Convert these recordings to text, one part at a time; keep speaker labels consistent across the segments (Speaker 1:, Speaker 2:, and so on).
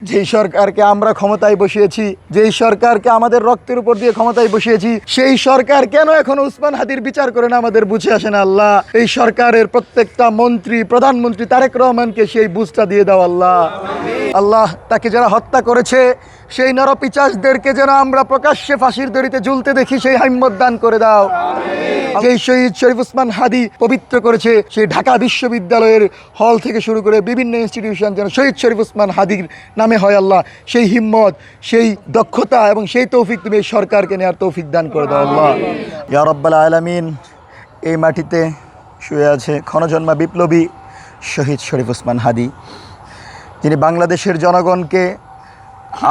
Speaker 1: যেই সরকারকে আমরা ক্ষমতায় বসিয়েছি, যেই সরকারকে আমাদের রক্তের উপর দিয়ে ক্ষমতায় বসিয়েছি, সেই সরকার কেন এখনো উসমান হাদির বিচার করে না আমাদের বুঝে আসে না। আল্লাহ, এই সরকারের প্রত্যেকটা মন্ত্রী, প্রধানমন্ত্রী তারেক রহমানকে সেই বুঝটা দিয়ে দাও আল্লাহ। আল্লাহ, তাকে যারা হত্যা করেছে সেই নরপিচাচদেরকে যেন আমরা প্রকাশ্যে ফাঁসির দড়িতে ঝুলতে দেখি, সেই হিম্মত দান করে দাও। যেই শহীদ শরীফ উসমান হাদি পবিত্র করেছে, সেই ঢাকা বিশ্ববিদ্যালয়ের হল থেকে শুরু করে বিভিন্ন ইনস্টিটিউশন যেন শহীদ শরীফ উসমান হাদির নামে হয় আল্লাহ, সেই হিম্মত, সেই দক্ষতা এবং সেই তৌফিক তুমি এই সরকারকে নেওয়ার তৌফিক দান করে দাও আল্লাহ। ইয়া রাব্বাল আলামিন। এই মাটিতে শুয়ে আছে ক্ষণজন্মা বিপ্লবী শহীদ শরীফ উসমান হাদি, যিনি বাংলাদেশের জনগণকে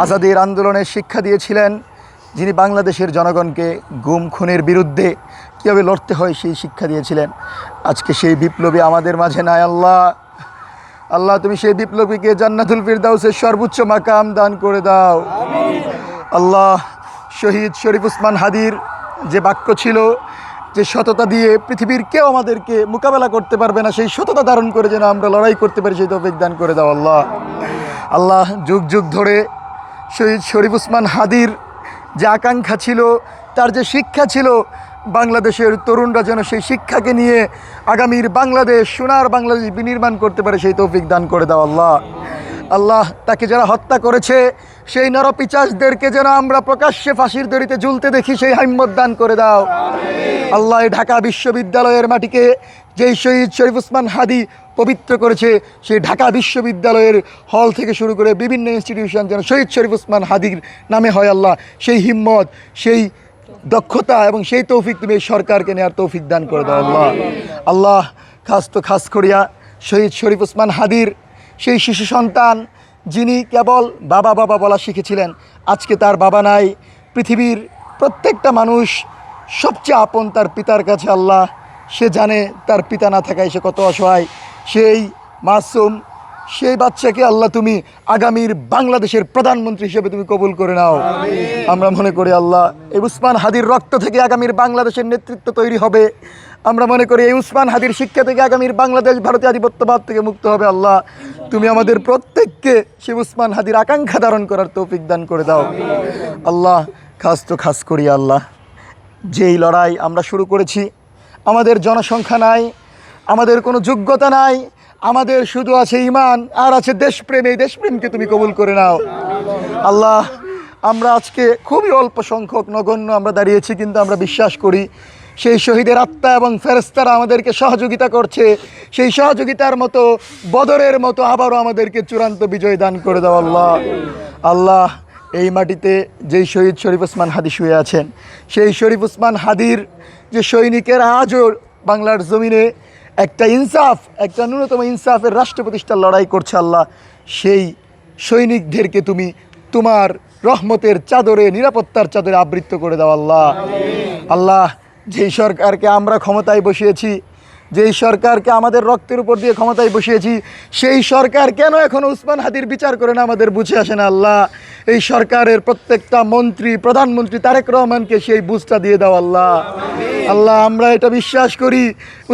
Speaker 1: আজাদির আন্দোলনের শিক্ষা দিয়েছিলেন, যিনি বাংলাদেশের জনগণকে গুম খুনের বিরুদ্ধে কীভাবে লড়তে হয় সেই শিক্ষা দিয়েছিলেন। আজকে সেই বিপ্লবী আমাদের মাঝে নাই আল্লাহ। আল্লাহ, তুমি সেই বিপ্লবীকে জান্নাতুল ফিরদাউসের সর্বোচ্চ মাকাম দান করে দাও আল্লাহ। শহীদ শরীফ উসমান হাদির যে বাক্য ছিল, যে সততা দিয়ে পৃথিবীর কেউ আমাদেরকে মোকাবেলা করতে পারবে না, সেই সততা ধারণ করে যেন আমরা লড়াই করতে পারি সেই তৌফিক দান করে দাও আল্লাহ। আল্লাহ, যুগ যুগ ধরে শহীদ শরীফ উসমান হাদির যে আকাঙ্ক্ষা ছিল, তার যে শিক্ষা ছিল, বাংলাদেশের তরুণরা যেন সেই শিক্ষাকে নিয়ে আগামীর বাংলাদেশ, সোনার বাংলাদেশ বিনির্মাণ করতে পারে সেই তৌফিক দান করে দাও আল্লাহ। আল্লাহ, তাকে যারা হত্যা করেছে সেই নরপিচাচদেরকে যেন আমরা প্রকাশ্যে ফাঁসির দড়িতে ঝুলতে দেখি, সেই হিম্মত দান করে দাও আল্লাহ। এই ঢাকা বিশ্ববিদ্যালয়ের মাটিকে যেই শহীদ শরীফ উসমান হাদি পবিত্র করেছে, সেই ঢাকা বিশ্ববিদ্যালয়ের হল থেকে শুরু করে বিভিন্ন ইনস্টিটিউশন যেন শহীদ শরীফ উসমান হাদির নামে হয় আল্লাহ, সেই হিম্মত, সেই দক্ষতা এবং সেই তৌফিক তুমি এই সরকারকে নেওয়ার তৌফিক দান করে দাও আল্লাহ। আল্লাহ, খাস করিয়া শহীদ শরীফ উসমান হাদির সেই শিশু সন্তান, যিনি কেবল বাবা বাবা বলা শিখেছিলেন, আজকে তার বাবা নাই। পৃথিবীর প্রত্যেকটা মানুষ সবচেয়ে আপন তার পিতার কাছে আল্লাহ। সে জানে তার পিতা না থাকায় সে কত অসহায়। সেই মাসুম, সেই বাচ্চাকে আল্লাহ তুমি আগামীর বাংলাদেশের প্রধানমন্ত্রী হিসেবে তুমি কবুল করে নাও। আমরা মনে করি আল্লাহ, এই উসমান হাদির রক্ত থেকে আগামীর বাংলাদেশের নেতৃত্ব তৈরি হবে। আমরা মনে করি এই উসমান হাদির শিক্ষা থেকে আগামীর বাংলাদেশ ভারতীয় আধিপত্যবাদ থেকে মুক্ত হবে আল্লাহ। তুমি আমাদের প্রত্যেককে সেই উসমান হাদির আকাঙ্ক্ষা ধারণ করার তৌফিক দান করে দাও আল্লাহ। খাস করি আল্লাহ, যেই লড়াই আমরা শুরু করেছি, আমাদের জনসংখ্যা নাই, আমাদের কোনো যোগ্যতা নাই, আমাদের শুধু আছে ঈমান আর আছে দেশপ্রেম। এই দেশপ্রেমকে তুমি কবুল করে নাও আল্লাহ। আমরা আজকে খুবই অল্প সংখ্যক, নগণ্য আমরা দাঁড়িয়েছি, কিন্তু আমরা বিশ্বাস করি সেই শহীদের আত্মা এবং ফেরেশতারা আমাদেরকে সহযোগিতা করছে। সেই সহযোগিতার মতো, বদরের মতো আবারও আমাদেরকে চূড়ান্ত বিজয় দান করে দাও আল্লাহ। আল্লাহ, এই মাটিতে যেই শহীদ শরীফ উসমান হাদি শুয়ে আছেন, সেই শরীফ উসমান হাদির যে সৈনিকেরা আজও বাংলার জমিনে একটা ইনসাফ, একটা ন্যূনতম ইনসাফের রাষ্ট্র প্রতিষ্ঠার লড়াই করছে আল্লাহ, সেই সৈনিকদেরকে তুমি তোমার রহমতের চাদরে, নিরাপত্তার চাদরে আবৃত করে দাও আল্লাহ। আল্লাহ, যেই সরকারকে আমরা ক্ষমতায় বসিয়েছি, যেই সরকারকে আমাদের রক্তের উপর দিয়ে ক্ষমতায় বসিয়েছি, সেই সরকার কেন এখনো উসমান হাদির বিচার করে না আমাদের বুঝে আসে না আল্লাহ। এই সরকারের প্রত্যেকটা মন্ত্রী, প্রধানমন্ত্রী তারেক রহমানকে সেই বুঝটা দিয়ে দাও আল্লাহ। আল্লাহ, আমরা এটা বিশ্বাস করি,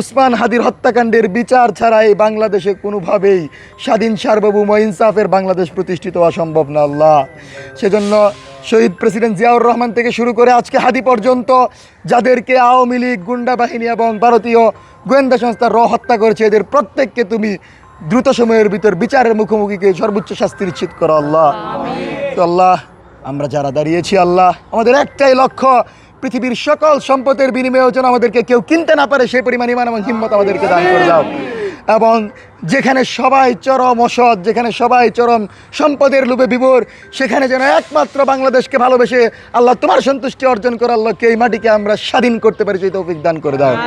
Speaker 1: উসমান হাদির হত্যাকাণ্ডের বিচার ছাড়া এই বাংলাদেশে কোনোভাবেই স্বাধীন, সার্বভৌম, ইনসাফের বাংলাদেশ প্রতিষ্ঠিত হওয়া সম্ভব না আল্লাহ। সেজন্য শহীদ প্রেসিডেন্ট জিয়াউর রহমান থেকে শুরু করে আজকে হাদি পর্যন্ত যাদেরকে আওয়ামী লীগ, গুন্ডা বাহিনী এবং ভারতীয় গোয়েন্দা সংস্থা হত্যা করেছে, এদের প্রত্যেককে তুমি দ্রুত সময়ের ভিতর বিচারের মুখোমুখিকে সর্বোচ্চ শাস্তি নিশ্চিত করো আল্লাহ। তো আল্লাহ, আমরা যারা দাঁড়িয়েছি আল্লাহ, আমাদের একটাই লক্ষ্য, পৃথিবীর সকল সম্পদের বিনিময়েও যেন আমাদেরকে কেউ কিনতে না পারে সেই পরিমাণ ঈমান এবং হিম্মত আমাদেরকে দান করে দাও। এবং যেখানে সবাই চরম অসৎ, যেখানে সবাই চরম সম্পদের লোভে বিভোর, সেখানে যেন একমাত্র বাংলাদেশকে ভালোবেসে আল্লাহ তোমার সন্তুষ্টি অর্জন করে আল্লাহকে এই মাটিকে আমরা স্বাধীন করতে পারি সেই তৌফিক দান করে দাও।